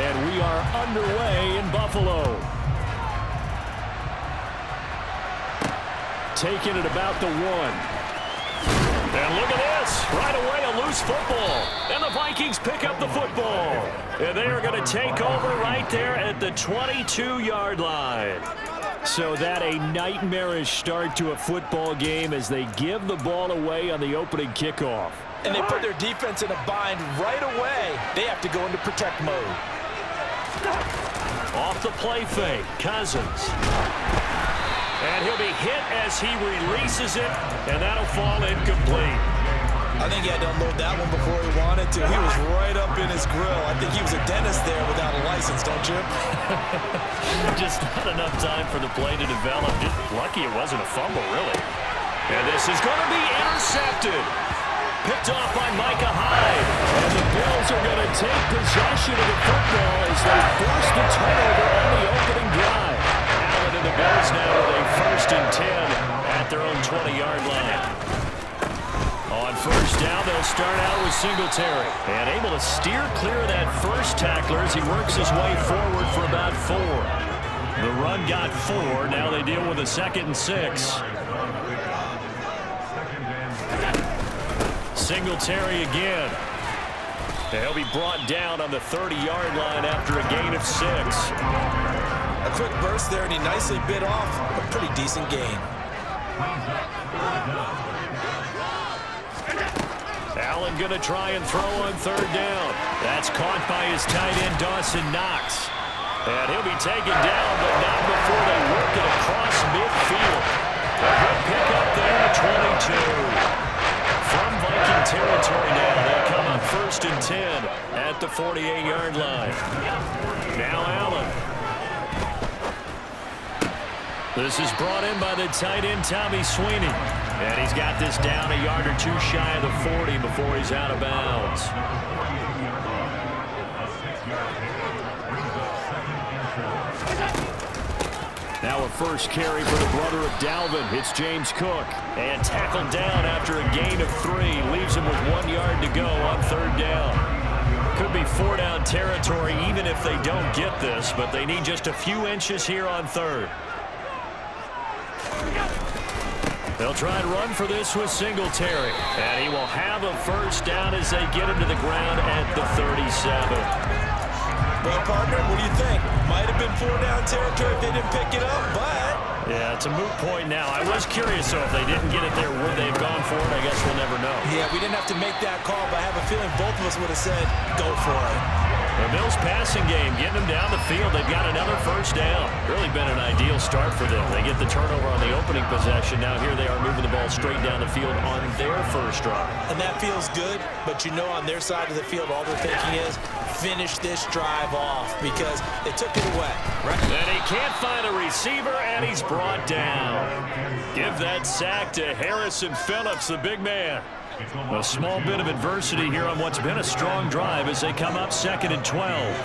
And we are underway in Buffalo. Taking it about the 1. And look at this. Right away, a loose football. And the Vikings pick up the football. And they are going to take over right there at the 22-yard line. So that a nightmarish start to a football game as they give the ball away on the opening kickoff. And they put their defense in a bind right away. They have to go into protect mode. Off the play fake, Cousins. And he'll be hit as he releases it, and that'll fall incomplete. I think he had to unload that one before he wanted to. He was right up in his grill. I think he was a dentist there without a license, don't you? Just not enough time for the play to develop. Just lucky it wasn't a fumble, really. And this is going to be intercepted. Picked off by Micah Hyde. And the Bills are going to take possession of the football as they force the turnover on the opening drive. Allen and the Bills now with a 1st and 10 at their own 20-yard line. On first down, they'll start out with Singletary. And able to steer clear of that first tackler as he works his way forward for about 4. The run got 4. Now they deal with a 2nd and 6. Singletary again. And he'll be brought down on the 30-yard line after a gain of 6. A quick burst there, and he nicely bit off a pretty decent gain. Allen going to try and throw on 3rd down. That's caught by his tight end, Dawson Knox. And he'll be taken down, but not before they work it across midfield. A good pick up there, 22. From Viking territory now, they come on 1st and 10 at the 48-yard line. Now Allen. This is brought in by the tight end, Tommy Sweeney. And he's got this down a yard or 2 shy of the 40 before he's out of bounds. Now a first carry for the brother of Dalvin. It's James Cook. And tackled down after a gain of 3. Leaves him with 1 yard to go on 3rd down. Could be 4-down territory even if they don't get this, but they need just a few inches here on 3rd. They'll try and run for this with Singletary. And he will have a 1st down as they get him to the ground at the 37. Well, partner, what do you think? Might have been 4-down territory if they didn't pick it up, but... Yeah, it's a moot point now. I was curious, though, if they didn't get it there, would they have gone for it? I guess we'll never know. Yeah, we didn't have to make that call, but I have a feeling both of us would have said, go for it. The Bills passing game, getting them down the field. They've got another 1st down. Really been an ideal start for them. They get the turnover on the opening possession. Now here they are moving the ball straight down the field on their 1st drive. And that feels good, but you know on their side of the field, all they're thinking is, finish this drive off because they took it away. Right. And he can't find a receiver, and he's brought down. Give that sack to Harrison Phillips, the big man. A small bit of adversity here on what's been a strong drive as they come up 2nd and 12.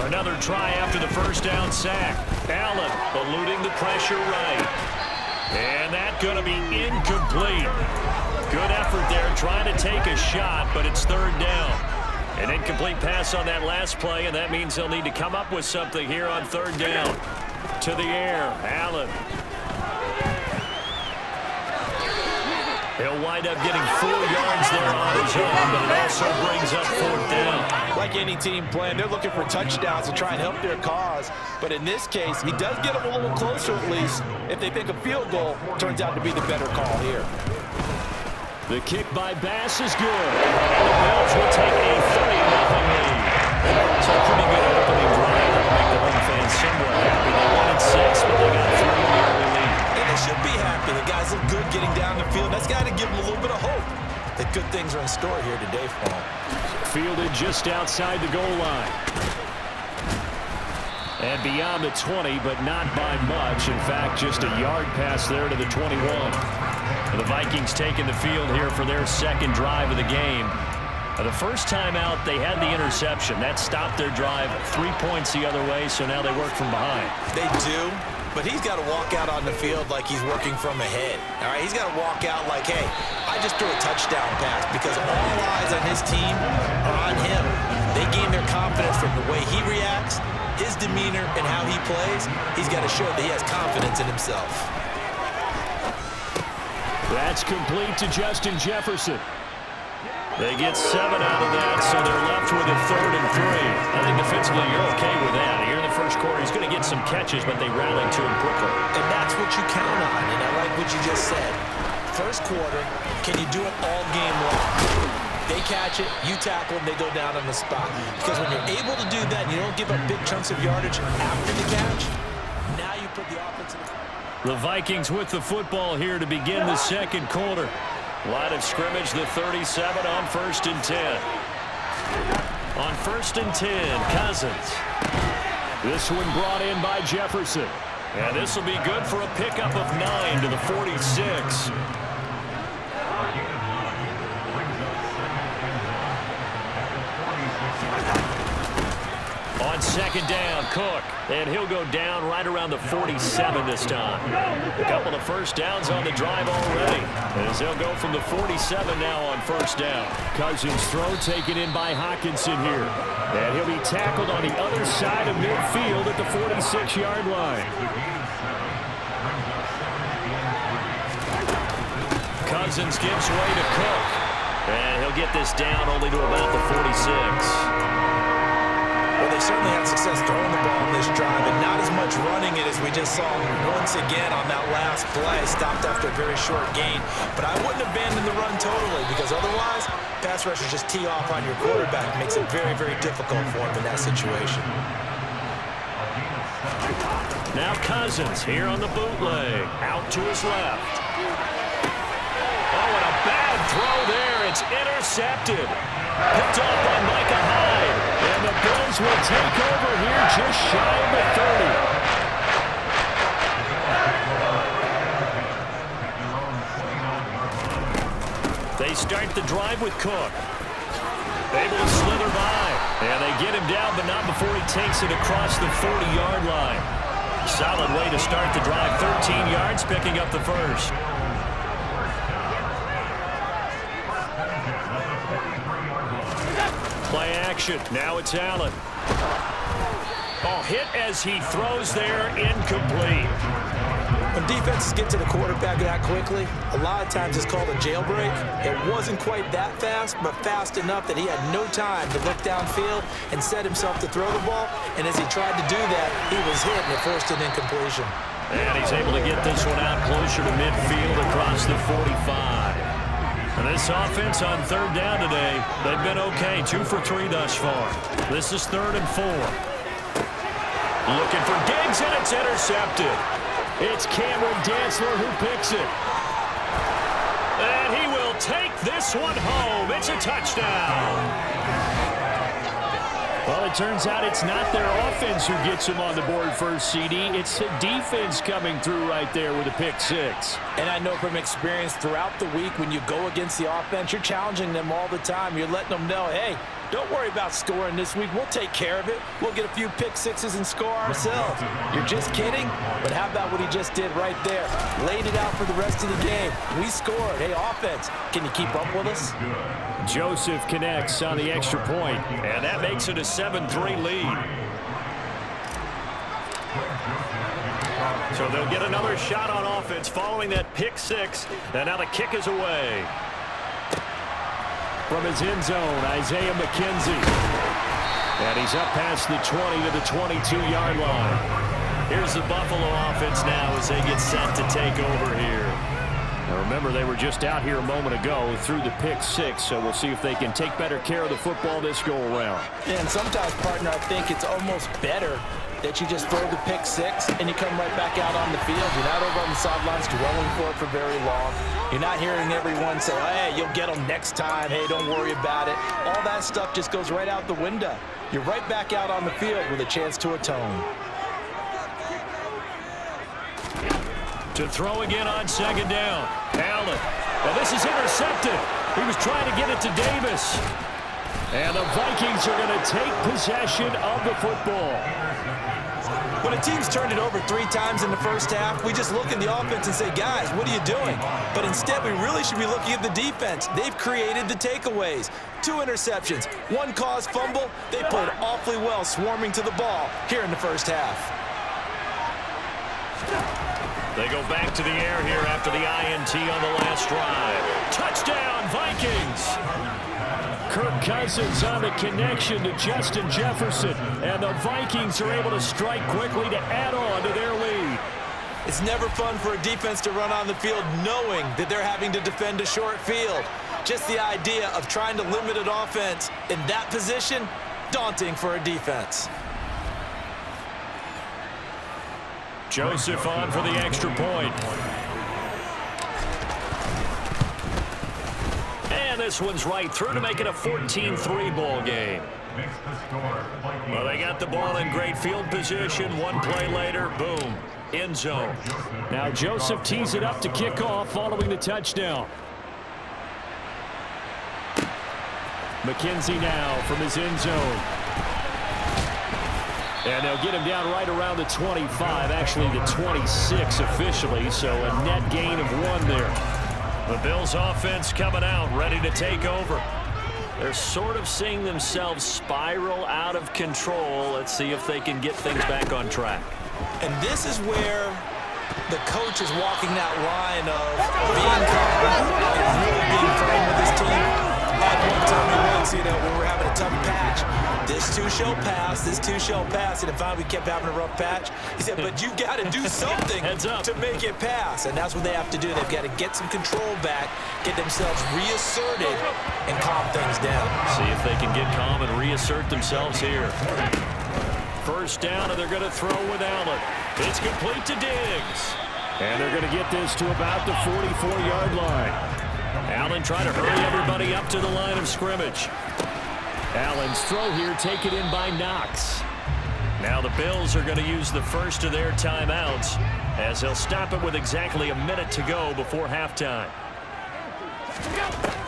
Another try after the 1st down sack. Allen eluding the pressure right. And that's going to be incomplete. Good effort there trying to take a shot, but it's 3rd down. An incomplete pass on that last play, and that means they'll need to come up with something here on 3rd down. To the air, Allen. He'll wind up getting 4 yards there on his own, but it also brings up 4th down. Like any team playing, they're looking for touchdowns to try and help their cause. But in this case, he does get them a little closer at least. If they think a field goal turns out to be the better call here. The kick by Bass is good. And the Bills will take a 30-0 lead. It's a pretty good opening drive. That'll make the home fans somewhat happy. They wanted 6, but they got 3 in the early lead. And they should be happy. The guys look good getting down the field. That's got to give them a little bit of hope that good things are in store here today for them. Fielded just outside the goal line. And beyond the 20, but not by much. In fact, just a yard pass there to the 21. And the Vikings taking the field here for their 2nd drive of the game. The first time out, they had the interception. That stopped their drive 3 points the other way, so now they work from behind. They do, but he's got to walk out on the field like he's working from ahead. All right, he's got to walk out like, hey, I just threw a touchdown pass because all eyes on his team are on him. They gain their confidence from the way he reacts, his demeanor, and how he plays, he's got to show that he has confidence in himself. That's complete to Justin Jefferson. They get 7 out of that, so they're left with a 3rd and 3. I think defensively you're okay with that. Here in the first quarter, he's going to get some catches, but they rallied to him quickly. And that's what you count on, and I like what you just said. First quarter, can you do it all game long? They catch it, you tackle, and they go down on the spot. Because when you're able to do that, and you don't give up big chunks of yardage after the catch, now you put the offense in the... The Vikings with the football here to begin the second quarter. Line of scrimmage, the 37 on 1st and 10. On 1st and 10, Cousins. This one brought in by Jefferson. And this will be good for a pickup of 9 to the 46. On 2nd down, Cook. And he'll go down right around the 47 this time. A couple of first downs on the drive already. As they'll go from the 47 now on 1st down. Cousins' throw taken in by Hockenson here. And he'll be tackled on the other side of midfield at the 46-yard line. Cousins gives way to Cook. And he'll get this down only to about the 46. Well, they certainly had success throwing the ball on this drive, and not as much running it as we just saw once again on that last play. Stopped after a very short gain. But I wouldn't abandon the run totally, because otherwise, pass rushers just tee off on your quarterback. It makes it very, very difficult for him in that situation. Now Cousins here on the bootleg. Out to his left. Oh, and a bad throw there. It's intercepted. Picked off by Micah Hyde. And the Bills will take over here just shy of the 30. They start the drive with Cook. Able to slither by. And they get him down, but not before he takes it across the 40-yard line. Solid way to start the drive. 13 yards, picking up the first. Play action. Now it's Allen. Oh, hit as he throws there. Incomplete. When defenses get to the quarterback that quickly, a lot of times it's called a jailbreak. It wasn't quite that fast, but fast enough that he had no time to look downfield and set himself to throw the ball. And as he tried to do that, he was hit and it forced an incompletion. And he's able to get this one out closer to midfield across the 45. And this offense on 3rd down today, they've been okay. 2 for 3 thus far. This is 3rd and 4. Looking for Diggs, and it's intercepted. It's Cameron Dantzler who picks it. And he will take this one home. It's a touchdown. Well, it turns out it's not their offense who gets him on the board first, CD. It's the defense coming through right there with a pick 6. And I know from experience throughout the week when you go against the offense, you're challenging them all the time. You're letting them know, hey, don't worry about scoring this week. We'll take care of it. We'll get a few pick 6s and score ourselves. You're just kidding? But how about what he just did right there? Laid it out for the rest of the game. We scored. Hey, offense, can you keep up with us? Joseph connects on the extra point, and that makes it a 7-3 lead. So they'll get another shot on offense following that pick 6, and now the kick is away. From his end zone, Isaiah McKenzie. And he's up past the 20 to the 22-yard line. Here's the Buffalo offense now as they get set to take over here. Now remember, they were just out here a moment ago through the pick 6, so we'll see if they can take better care of the football this go-around. And sometimes, partner, I think it's almost better that you just throw the pick 6 and you come right back out on the field. You're not over on the sidelines dwelling for it for very long. You're not hearing everyone say, oh, hey, you'll get them next time. Hey, don't worry about it. All that stuff just goes right out the window. You're right back out on the field with a chance to atone. To throw again on 2nd down. Allen. Well, this is intercepted. He was trying to get it to Davis. And the Vikings are going to take possession of the football. When a team's turned it over 3 times in the first half, we just look at the offense and say, guys, what are you doing? But instead, we really should be looking at the defense. They've created the takeaways. 2 interceptions, 1 caused fumble. They played awfully well swarming to the ball here in the first half. They go back to the air here after the INT on the last drive. Touchdown, Vikings! Kirk Cousins on the connection to Justin Jefferson, and the Vikings are able to strike quickly to add on to their lead. It's never fun for a defense to run on the field knowing that they're having to defend a short field. Just the idea of trying to limit an offense in that position, daunting for a defense. Joseph on for the extra point. And this one's right through to make it a 14-3 ball game. Well, they got the ball in great field position. 1 play later, boom, end zone. Now Joseph tees it up to kick off following the touchdown. McKenzie now from his end zone. And they'll get him down right around the 25, actually the 26 officially, so a net gain of 1 there. The Bills offense coming out, ready to take over. They're sort of seeing themselves spiral out of control. Let's see if they can get things back on track. And this is where the coach is walking that line of being calm and really being firm with his team. At one time we once, when we're having a tough patch, this too shall pass, this too shall pass. And finally we kept having a rough patch. He said, but you've got to do something to make it pass. And that's what they have to do. They've got to get some control back, get themselves reasserted, and calm things down. See if they can get calm and reassert themselves here. First down, and they're going to throw with Allen. It's complete to Diggs. And they're going to get this to about the 44-yard line. Allen trying to hurry everybody up to the line of scrimmage. Allen's throw here taken in by Knox. Now the Bills are going to use the first of their timeouts as they'll stop it with exactly a minute to go before halftime.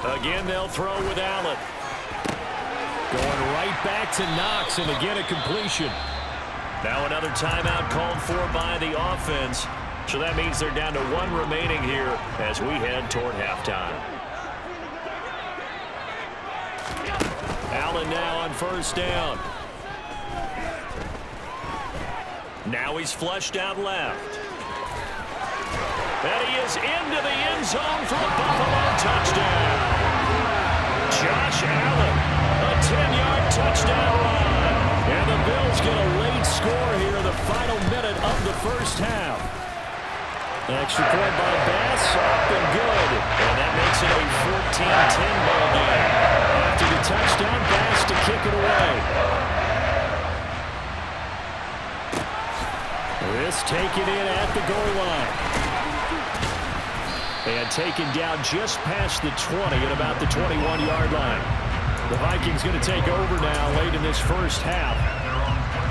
Again, they'll throw with Allen. Going right back to Knox, and again a completion. Now another timeout called for by the offense. So that means they're down to 1 remaining here as we head toward halftime. Allen now on first down. Now he's flushed out left. And he is into the end zone for a Buffalo touchdown. Josh Allen, a 10-yard touchdown run. And the Bills get a late score here in the final minute of the first half. Extra point by Bass, up and good. And that makes it a 14-10 ball game. After the touchdown, Bass to kick it away. This taken in at the goal line. And taken down just past the 20 at about the 21-yard line. The Vikings going to take over now late in this first half.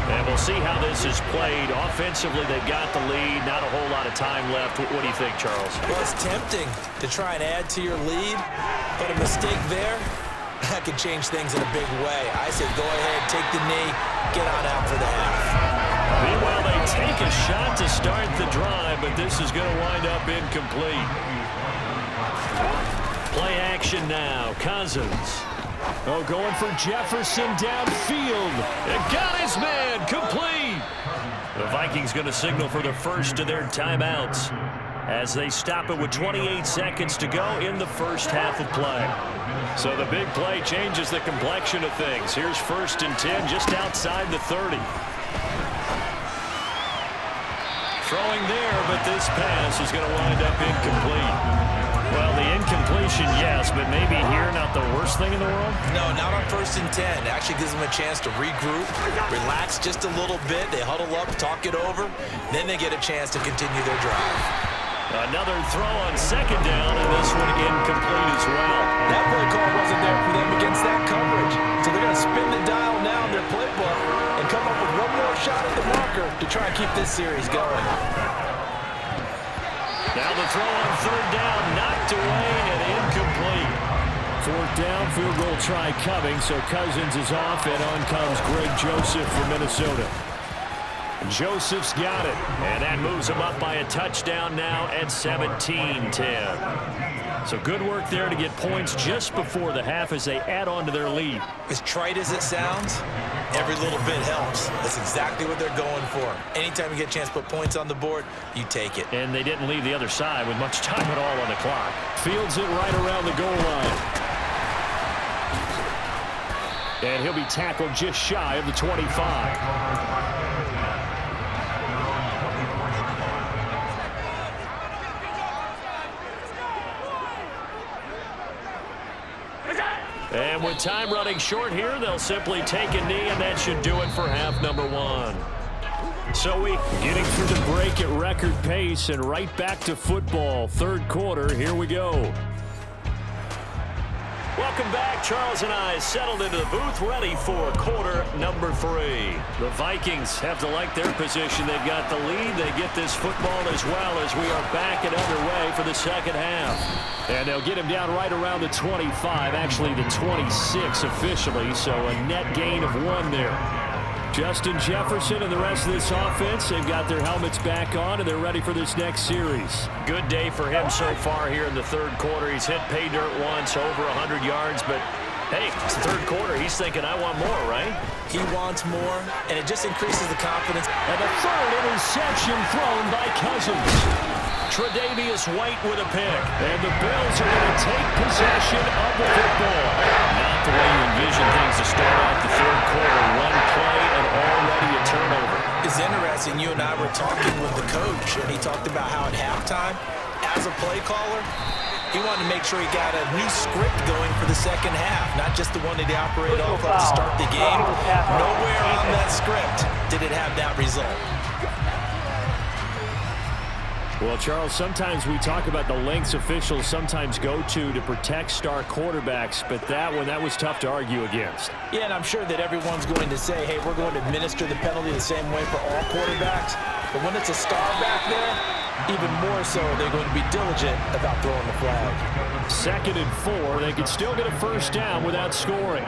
And we'll see how this is played. Offensively, they've got the lead. Not a whole lot of time left. What do you think, Charles? Well, it's tempting to try and add to your lead, but a mistake there, that could change things in a big way. I said go ahead, take the knee, get on out for the half. Meanwhile, they take a shot to start the drive, but this is going to wind up incomplete. Play action now. Cousins. Oh, going for Jefferson downfield. And got his man complete. The Vikings going to signal for the first of their timeouts as they stop it with 28 seconds to go in the first half of play. So the big play changes the complexion of things. Here's 1st and 10 just outside the 30. Throwing there, but this pass is going to wind up incomplete. Well, the incompletion, yes, but maybe here not the worst thing in the world? No, not on 1st and 10. It actually gives them a chance to regroup, relax just a little bit. They huddle up, talk it over. Then they get a chance to continue their drive. Another throw on 2nd down, and this one incomplete as well. That play call wasn't there for them against that coverage. So they're going to spin the dial now in their playbook and come up with one more shot at the marker to try and keep this series going. Now the throw on 3rd down, knocked away and incomplete. 4th down, field goal try coming, so Cousins is off, and on comes Greg Joseph from Minnesota. Joseph's got it. And that moves them up by a touchdown now at 17-10. So good work there to get points just before the half as they add on to their lead. As trite as it sounds, every little bit helps. That's exactly what they're going for. Anytime you get a chance to put points on the board, you take it. And they didn't leave the other side with much time at all on the clock. Fields it right around the goal line. And he'll be tackled just shy of the 25. And with time running short here, they'll simply take a knee, and that should do it for half number one. So we getting through the break at record pace and right back to football. Third quarter, here we go. Welcome back. Charles and I settled into the booth ready for quarter number 3. The Vikings have to like their position. They've got the lead. They get this football as well as we are back and underway for the second half. And they'll get him down right around the 25, actually the 26 officially, so a net gain of 1 there. Justin Jefferson and the rest of this offense, they've got their helmets back on, and they're ready for this next series. Good day for him so far here in the third quarter. He's hit pay dirt once, over 100 yards, but hey, it's the third quarter. He's thinking, I want more, right? He wants more, and it just increases the confidence. And the third interception thrown by Cousins. Tre'Davious White with a pick. And the Bills are going to take possession of the football. Not the way you envision things to start out the third quarter. One play and already a turnover. It's interesting. You and I were talking with the coach, and he talked about how at halftime, as a play caller, he wanted to make sure he got a new script going for the second half, not just the one that he operated off of to start the game. Nowhere on that script did it have that result. Well, Charles, sometimes we talk about the lengths officials sometimes go to protect star quarterbacks, but that one, that was tough to argue against. Yeah, and I'm sure that everyone's going to say, hey, we're going to administer the penalty the same way for all quarterbacks. But when it's a star back there, even more so, they're going to be diligent about throwing the flag. 2nd and 4. They could still get a first down without scoring.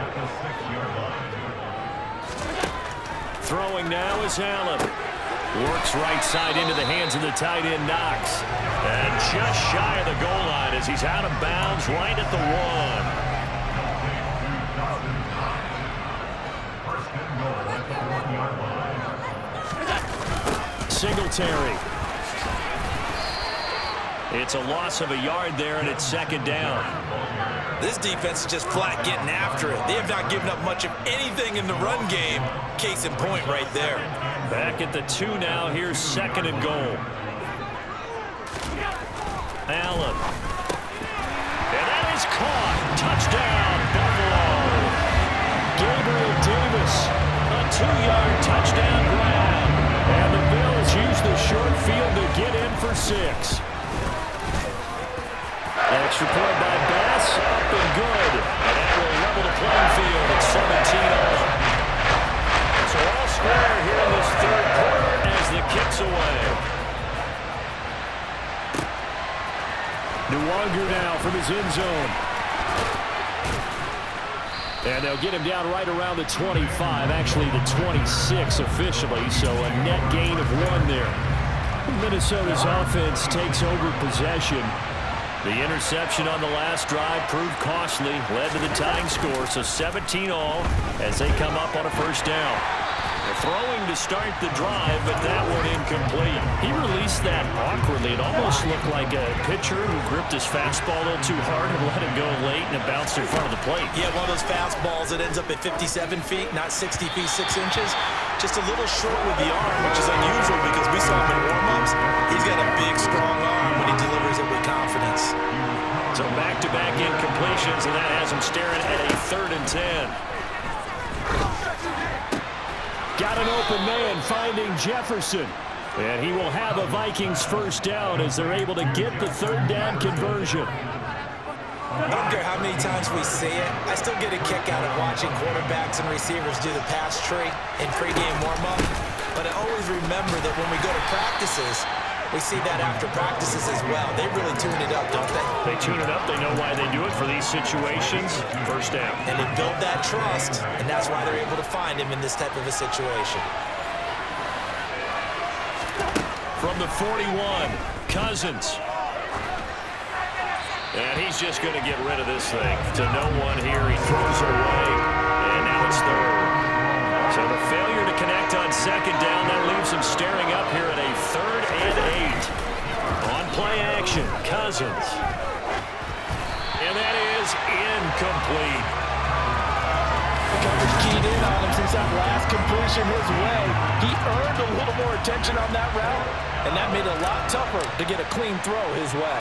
Throwing now is Allen. Works right side into the hands of the tight end, Knox. And just shy of the goal line as he's out of bounds right at the 1. Singletary. It's a loss of a yard there, and it's 2nd down. This defense is just flat getting after it. They have not given up much of anything in the run game. Case in point right there. Back at the 2 now. Here's 2nd and goal. Allen. And that is caught. Touchdown, Buffalo. Gabriel Davis. A 2-yard touchdown grab. And the Bills use the short field to get in for 6. Extra point by Bass. Up and good. And that will level the playing field at 17-all. So all square here in this third quarter as the kick's away. Nwangu now from his end zone. And they'll get him down right around the 25, actually the 26 officially, so a net gain of 1 there. Minnesota's offense takes over possession. The interception on the last drive proved costly, led to the tying score, so 17-all as they come up on a first down. They're throwing to start the drive, but that one incomplete. He released that awkwardly. It almost looked like a pitcher who gripped his fastball a little too hard and let it go late, and it bounced in front of the plate. Yeah, one of those fastballs that ends up at 57 feet, not 60 feet, 6 inches. Just a little short with the arm, which is unusual because we saw him in warm-ups. He's got a big, strong arm when he delivers it with confidence. So back-to-back incompletions, and that has him staring at a 3rd and 10. Got an open man finding Jefferson. And he will have a Vikings first down as they're able to get the 3rd down conversion. I don't care how many times we see it. I still get a kick out of watching quarterbacks and receivers do the pass tree in pregame warm-up. But I always remember that when we go to practices, we see that after practices as well. They really tune it up, don't they? They tune it up. They know why they do it for these situations. First down. And they build that trust, and that's why they're able to find him in this type of a situation. from the 41. Cousins. And he's just going to get rid of this thing. To no one here. He throws it away. And now it's third. So the failure to connect on second down, that leaves him staring up here at a 3rd and 8. On play action, Cousins. And that is incomplete. The coverage keyed in on him since that last completion his way. He earned a little more attention on that route, and that made it a lot tougher to get a clean throw his way.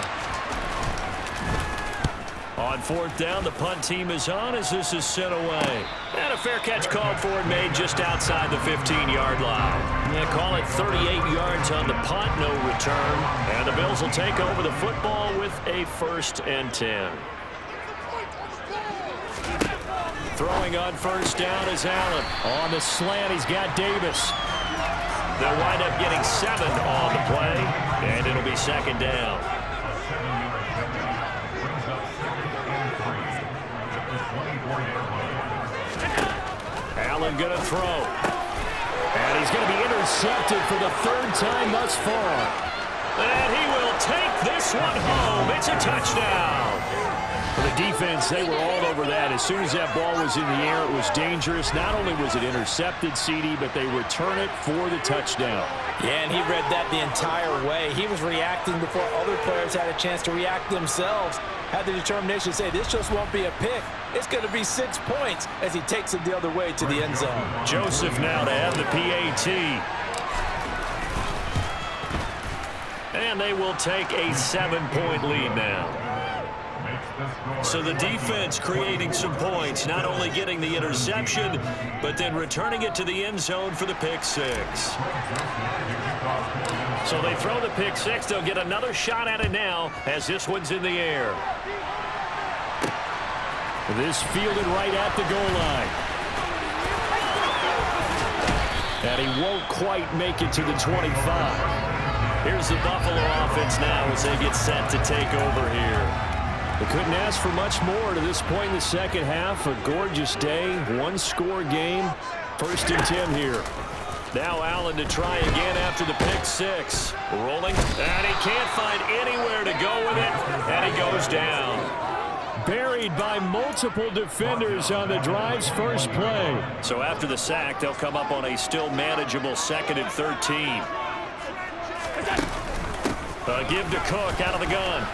On 4th down, the punt team is on as this is sent away. And a fair catch called for and made just outside the 15-yard line. They call it 38 yards on the punt, no return. And the Bills will take over the football with a 1st and 10. Throwing on 1st down is Allen. On the slant, he's got Davis. They'll wind up getting 7 on the play, and it'll be 2nd down. Allen going to throw. And he's going to be intercepted for the 3rd time thus far. And he will take this one home. It's a touchdown. For the defense, they were all over that. As soon as that ball was in the air, it was dangerous. Not only was it intercepted, CD, but they return it for the touchdown. Yeah, and he read that the entire way. He was reacting before other players had a chance to react themselves. Had the determination to say, this just won't be a pick. It's going to be 6 points as he takes it the other way to the end zone. Joseph now to have the PAT. And they will take a 7-point lead now. So the defense creating some points, not only getting the interception, but then returning it to the end zone for the pick 6. So they throw the pick 6. They'll get another shot at it now as this one's in the air. This fielded right at the goal line. And he won't quite make it to the 25. Here's the Buffalo offense now as they get set to take over here. They couldn't ask for much more to this point in the second half. A gorgeous day, 1-score game. 1st and 10 here. Now Allen to try again after the pick 6. Rolling, and he can't find anywhere to go with it, and he goes down. Buried by multiple defenders on the drive's first play. So after the sack, they'll come up on a still manageable 2nd and 13. A give to Cook out of the gun.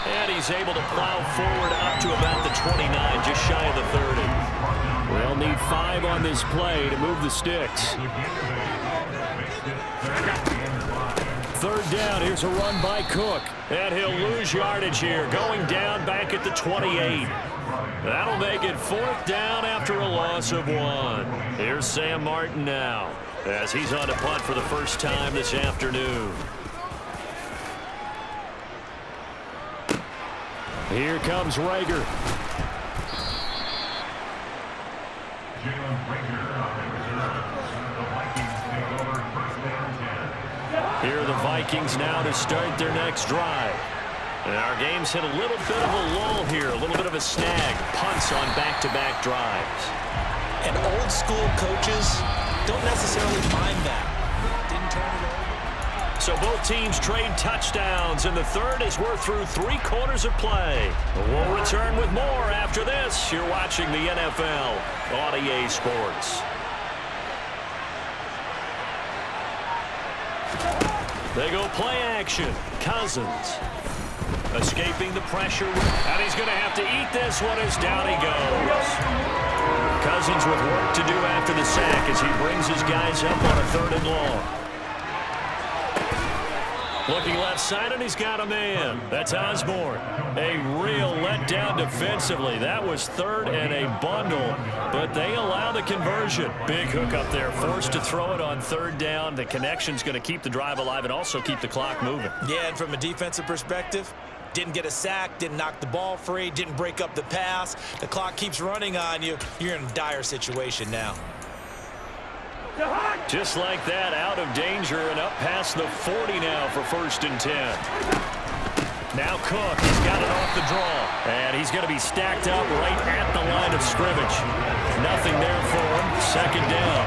And he's able to plow forward up to about the 29, just shy of the 30. They'll need 5 on this play to move the sticks. 3rd down, here's a run by Cook. And he'll lose yardage here, going down back at the 28. That'll make it 4th down after a loss of 1. Here's Sam Martin now, as he's on to punt for the first time this afternoon. Here comes Rager. Here are the Vikings now to start their next drive. And our game's hit a little bit of a lull here, a little bit of a snag. Punts on back-to-back drives. And old-school coaches don't necessarily mind that. Didn't turn it over. So both teams trade touchdowns in the 3rd as we're through 3 quarters of play. We'll return with more after this. You're watching the NFL on EA Sports. They go play action. Cousins escaping the pressure, and he's going to have to eat this one as down he goes. Cousins with work to do after the sack as he brings his guys up on a 3rd and long. Looking left side, and he's got a man. That's Osborne. A real letdown defensively. That was 3rd and a bundle, but they allow the conversion. Big hook up there, forced to throw it on 3rd down. The connection's going to keep the drive alive and also keep the clock moving. Yeah, and from a defensive perspective, didn't get a sack, didn't knock the ball free, didn't break up the pass. The clock keeps running on you. You're in a dire situation now. Just like that, out of danger and up past the 40 now for 1st and 10. Now Cook, he's got it off the draw. And he's going to be stacked up right at the line of scrimmage. Nothing there for him. 2nd down.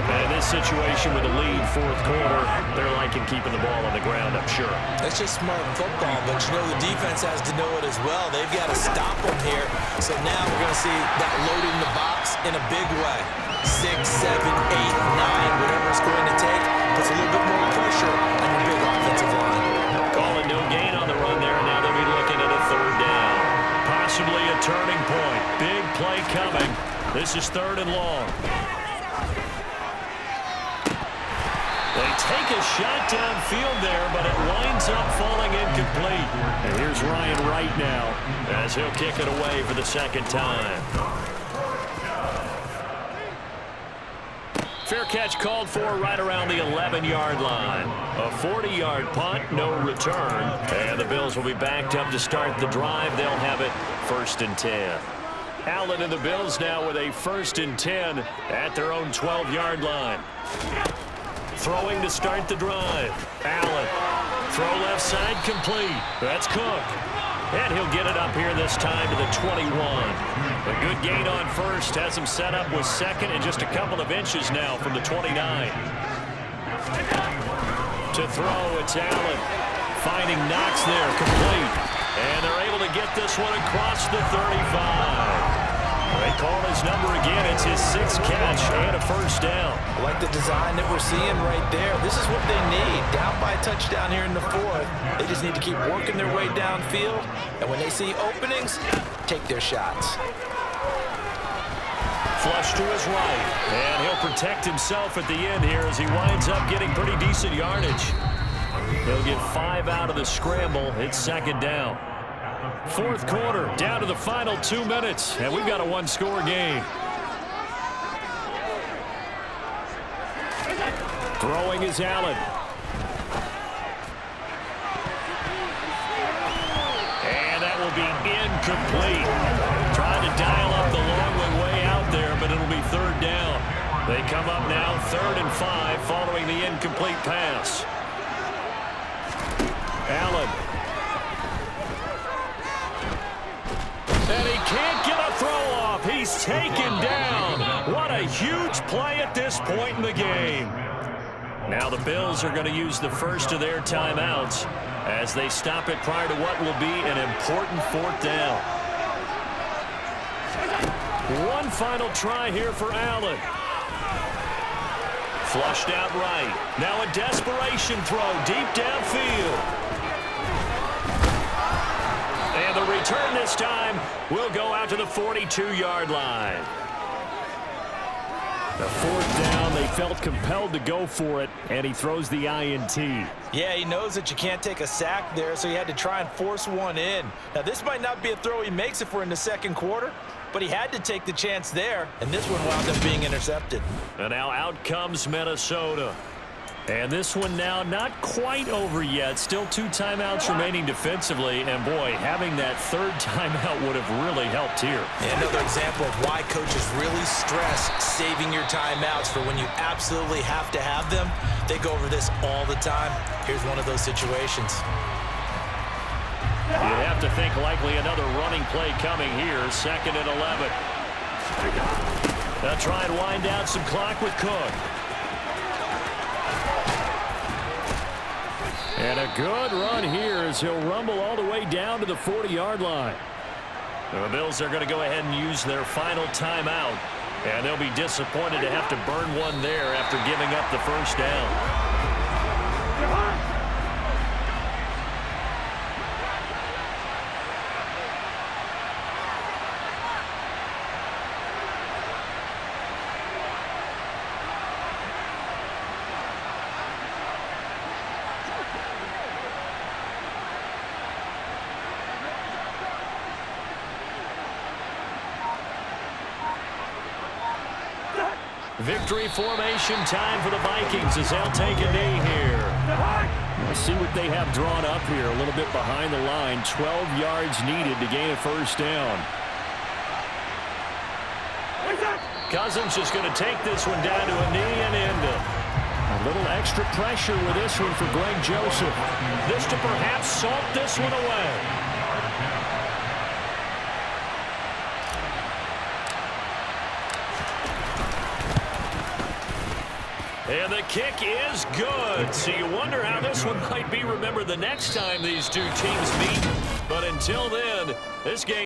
And in this situation with a lead, fourth quarter, they're liking keeping the ball on the ground, I'm sure. That's just smart football, but you know the defense has to know it as well. They've got to stop them here. So now we're going to see that loading the box in a big way. 6, 7, 8, 9, whatever it's going to take, puts a little bit more pressure on your big offensive line. Calling no gain on the run there, and now they'll be looking at a third down. Possibly a turning point. Big play coming. This is third and long. They take a shot downfield there, but it winds up falling incomplete. And here's Ryan Wright now, as he'll kick it away for the second time. Fair catch called for right around the 11-yard line. A 40-yard punt, no return. And the Bills will be backed up to start the drive. They'll have it first and 10. Allen and the Bills now with a first and 10 at their own 12-yard line. Throwing to start the drive. Allen. Throw left side complete. That's Cook. And he'll get it up here this time to the 21. A good gain on first has him set up with second and just a couple of inches now from the 29. To throw, it's Allen. Finding Knox there, complete. And they're able to get this one across the 35. They call his number again. It's his sixth catch and a first down. I like the design that we're seeing right there. This is what they need. Down by a touchdown here in the fourth. They just need to keep working their way downfield. And when they see openings, take their shots. Flush to his right. And he'll protect himself at the end here as he winds up getting pretty decent yardage. He'll get 5 out of the scramble. It's second down. Fourth quarter, down to the final 2 minutes, and we've got a one-score game. Throwing is Allen. And that will be incomplete. Trying to dial up the long way out there, but it'll be third down. They come up now, 3rd and 5, following the incomplete pass. Allen. And he can't get a throw off. He's taken down. What a huge play at this point in the game. Now the Bills are going to use the first of their timeouts as they stop it prior to what will be an important fourth down. One final try here for Allen. Flushed out right. Now a desperation throw deep downfield. And the return this time will go out to the 42-yard line. The fourth down, they felt compelled to go for it, and he throws the INT. Yeah, he knows that you can't take a sack there, so he had to try and force one in. Now, this might not be a throw he makes if we're in the second quarter, but he had to take the chance there, and this one wound up being intercepted. And now out comes Minnesota. And this one now not quite over yet. Still 2 timeouts remaining defensively. And, boy, having that third timeout would have really helped here. Yeah, another example of why coaches really stress saving your timeouts for when you absolutely have to have them. They go over this all the time. Here's one of those situations. You'd have to think likely another running play coming here. 2nd and 11. They'll try and wind down some clock with Cook. And a good run here as he'll rumble all the way down to the 40-yard line. The Bills are going to go ahead and use their final timeout. And they'll be disappointed to have to burn one there after giving up the first down. Victory formation time for the Vikings as they'll take a knee here. Let's see what they have drawn up here. A little bit behind the line. 12 yards needed to gain a first down. Cousins just going to take this one down to a knee and end it. A little extra pressure with this one for Greg Joseph. This to perhaps salt this one away. And the kick is good. So you wonder how this one might be remembered the next time these two teams meet. But until then, this game